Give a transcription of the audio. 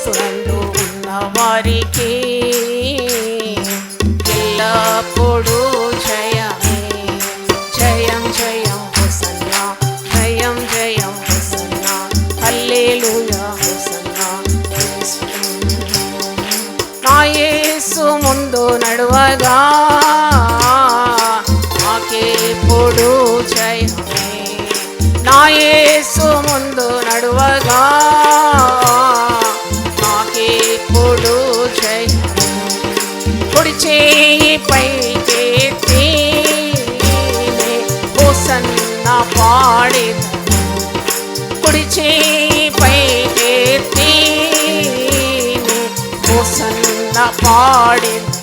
యేసునందు ఉన్న వారికి ఎల్లప్పుడూ జయమే. జయం జయం హోసన్నా, జయం జయం హోసన్నా, హల్లెలూయా హోసన్నా. నా యేసు ముందు నడువగా నాకెప్పుడు జయమే. నా యేసు ముందు నడువగా నాకెప్పుడు జయమే. కుడి చేయి పైకెత్తి హోసన్నా పాడెదను. కుడి చేయి పైకెత్తి హోసన్నా పాడెదను.